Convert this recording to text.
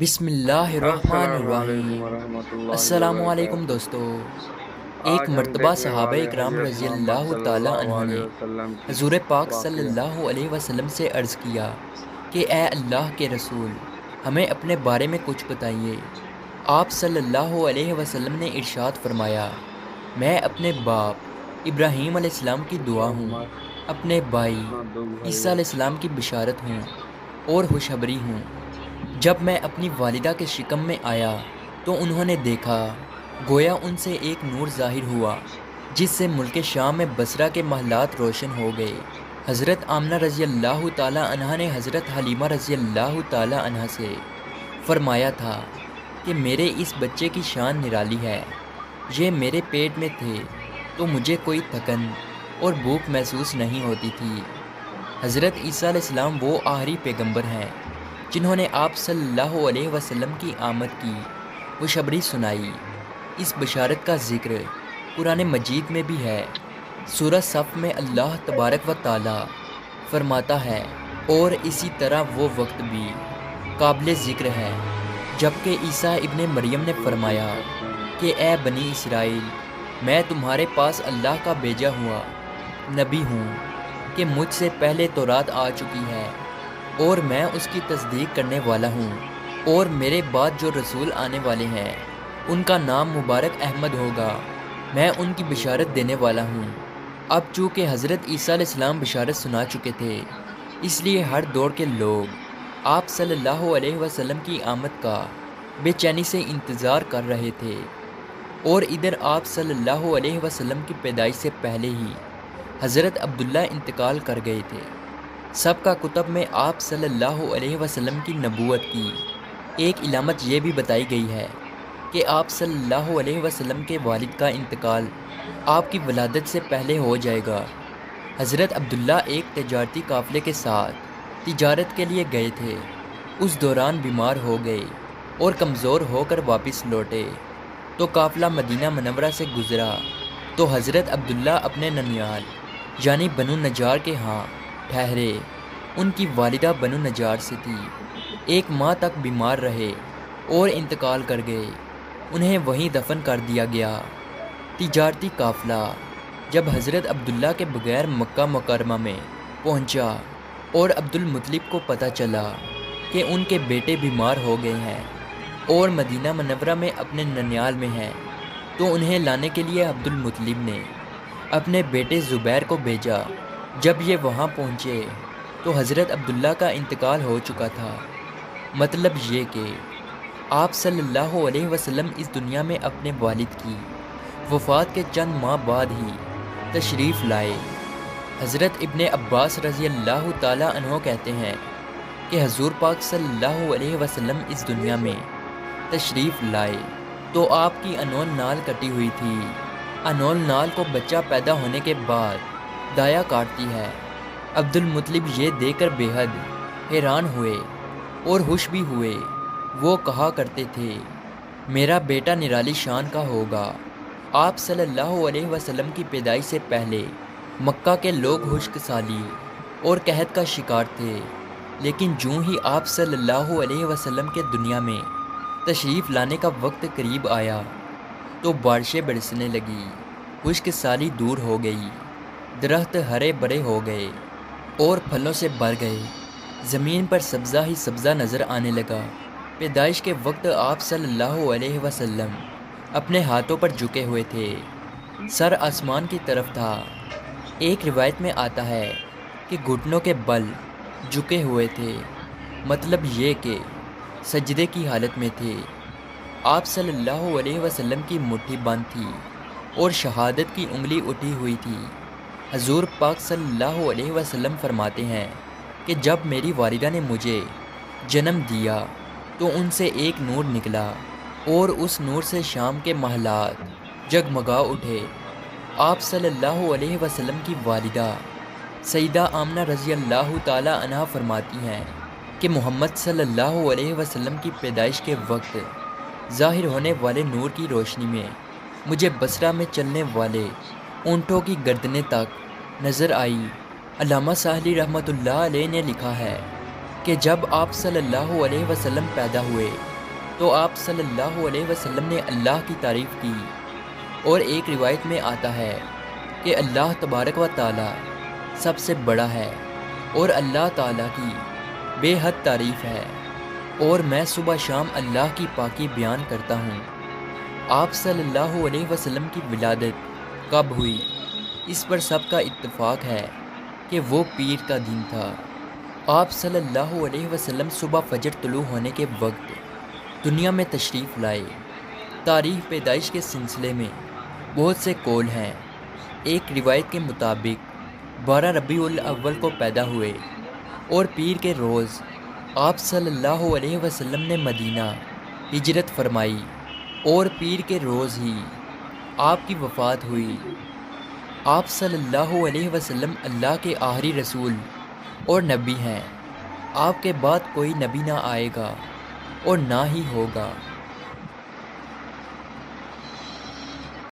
بسم اللہ الرحمن السلام علیکم الرحیم۔ ورحمۃ اللہ السلام علیکم وبرکاتہ۔ دوستو۔ ایک آج ہم مرتبہ دیکھنے صحابہ والے اکرام حضرت رضی محمد اللہ صلی تعالی اللہ عنہ نے علیہ وسلم کی حضور پاک صلی واقعہ۔ اللہ علیہ وسلم سے عرض کیا کہ اے اللہ کے رسول، ہمیں اپنے بارے میں کچھ بتائیے۔ آپ صلی اللہ علیہ وسلم نے ارشاد فرمایا، میں اپنے باپ ابراہیم علیہ السلام کی دعا ہوں، اپنے بھائی عیسیٰ علیہ السلام کی بشارت ہوں اور خوشخبری ہوں۔ جب میں اپنی والدہ کے شکم میں آیا تو انہوں نے دیکھا، گویا ان سے ایک نور ظاہر ہوا جس سے ملک شام میں بصرہ کے محلات روشن ہو گئے۔ حضرت آمنہ رضی اللہ تعالی عنہا نے حضرت حلیمہ رضی اللہ تعالی عنہا سے فرمایا تھا کہ میرے اس بچے کی شان نرالی ہے، یہ میرے پیٹ میں تھے تو مجھے کوئی تھکن اور بھوک محسوس نہیں ہوتی تھی۔ حضرت عیسیٰ علیہ السلام وہ آخری پیغمبر ہیں جنہوں نے آپ صلی اللہ علیہ وسلم کی آمد کی خوشخبری سنائی۔ اس بشارت کا ذکر قرآن مجید میں بھی ہے۔ سورہ صف میں اللہ تبارک و تعالی فرماتا ہے، اور اسی طرح وہ وقت بھی قابل ذکر ہے جبکہ عیسیٰ ابن مریم نے فرمایا کہ اے بنی اسرائیل، میں تمہارے پاس اللہ کا بھیجا ہوا نبی ہوں کہ مجھ سے پہلے تورات آ چکی ہے اور میں اس کی تصدیق کرنے والا ہوں، اور میرے بعد جو رسول آنے والے ہیں ان کا نام مبارک احمد ہوگا، میں ان کی بشارت دینے والا ہوں۔ اب چونکہ حضرت عیسیٰ علیہ السلام بشارت سنا چکے تھے، اس لیے ہر دور کے لوگ آپ صلی اللہ علیہ وسلم کی آمد کا بے چینی سے انتظار کر رہے تھے، اور ادھر آپ صلی اللہ علیہ وسلم کی پیدائش سے پہلے ہی حضرت عبداللہ انتقال کر گئے تھے۔ سب کا کتب میں آپ صلی اللہ علیہ وسلم کی نبوت کی ایک علامت یہ بھی بتائی گئی ہے کہ آپ صلی اللہ علیہ وسلم کے والد کا انتقال آپ کی ولادت سے پہلے ہو جائے گا۔ حضرت عبداللہ ایک تجارتی قافلے کے ساتھ تجارت کے لیے گئے تھے، اس دوران بیمار ہو گئے اور کمزور ہو کر واپس لوٹے تو قافلہ مدینہ منورہ سے گزرا تو حضرت عبداللہ اپنے ننیال یعنی بنو نجار کے ہاں ٹھہرے۔ ان کی والدہ بنو نجار سے تھی، ایک ماہ تک بیمار رہے اور انتقال کر گئے، انہیں وہیں دفن کر دیا گیا۔ تجارتی قافلہ جب حضرت عبداللہ کے بغیر مکہ مکرمہ میں پہنچا اور عبد المطلب کو پتہ چلا کہ ان کے بیٹے بیمار ہو گئے ہیں اور مدینہ منورہ میں اپنے ننیال میں ہیں، تو انہیں لانے کے لیے عبد المطلب نے اپنے بیٹے زبیر کو بھیجا۔ جب یہ وہاں پہنچے تو حضرت عبداللہ کا انتقال ہو چکا تھا۔ مطلب یہ کہ آپ صلی اللہ علیہ وسلم اس دنیا میں اپنے والد کی وفات کے چند ماہ بعد ہی تشریف لائے۔ حضرت ابن عباس رضی اللہ تعالی عنہ کہتے ہیں کہ حضور پاک صلی اللہ علیہ وسلم اس دنیا میں تشریف لائے تو آپ کی انول نال کٹی ہوئی تھی۔ انول نال کو بچہ پیدا ہونے کے بعد دایا کاٹتی ہے۔ عبد المطلب یہ دیکھ کر بے حد حیران ہوئے اور خوش بھی ہوئے۔ وہ کہا کرتے تھے، میرا بیٹا نرالی شان کا ہوگا۔ آپ صلی اللہ علیہ وسلم کی پیدائش سے پہلے مکہ کے لوگ خشک سالی اور قحط کا شکار تھے، لیکن جوں ہی آپ صلی اللہ علیہ وسلم کے دنیا میں تشریف لانے کا وقت قریب آیا تو بارشیں برسنے لگی، خشک سالی دور ہو گئی، درخت ہرے بھرے ہو گئے اور پھلوں سے بھر گئے، زمین پر سبزہ ہی سبزہ نظر آنے لگا۔ پیدائش کے وقت آپ صلی اللہ علیہ وسلم اپنے ہاتھوں پر جھکے ہوئے تھے، سر آسمان کی طرف تھا۔ ایک روایت میں آتا ہے کہ گھٹنوں کے بل جھکے ہوئے تھے، مطلب یہ کہ سجدے کی حالت میں تھے۔ آپ صلی اللہ علیہ وسلم کی مٹھی بند تھی اور شہادت کی انگلی اٹھی ہوئی تھی۔ حضور پاک صلی اللہ علیہ وسلم فرماتے ہیں کہ جب میری والدہ نے مجھے جنم دیا تو ان سے ایک نور نکلا اور اس نور سے شام کے محلات جگمگا اٹھے۔ آپ صلی اللہ علیہ وسلم کی والدہ سیدہ آمنہ رضی اللہ تعالی عنہا فرماتی ہیں کہ محمد صلی اللہ علیہ وسلم کی پیدائش کے وقت ظاہر ہونے والے نور کی روشنی میں مجھے بصرہ میں چلنے والے اونٹوں کی گردنیں تک نظر آئی۔ علامہ ساحلی رحمۃ اللہ علیہ نے لکھا ہے کہ جب آپ صلی اللہ علیہ وسلم پیدا ہوئے تو آپ صلی اللہ علیہ وسلم نے اللہ کی تعریف کی، اور ایک روایت میں آتا ہے کہ اللہ تبارک و تعالی سب سے بڑا ہے اور اللہ تعالیٰ کی بے حد تعریف ہے، اور میں صبح شام اللہ کی پاکی بیان کرتا ہوں۔ آپ صلی اللہ علیہ وسلم کی ولادت کب ہوئی، اس پر سب کا اتفاق ہے کہ وہ پیر کا دن تھا۔ آپ صلی اللہ علیہ وسلم صبح فجر طلوع ہونے کے وقت دنیا میں تشریف لائے۔ تاریخ پیدائش کے سلسلے میں بہت سے قول ہیں۔ ایک روایت کے مطابق 12 ربیع الاول کو پیدا ہوئے، اور پیر کے روز آپ صلی اللہ علیہ وسلم نے مدینہ ہجرت فرمائی، اور پیر کے روز ہی آپ کی وفات ہوئی۔ آپ صلی اللہ علیہ وسلم اللہ کے آخری رسول اور نبی ہیں۔ آپ کے بعد کوئی نبی نہ آئے گا اور نہ ہی ہوگا۔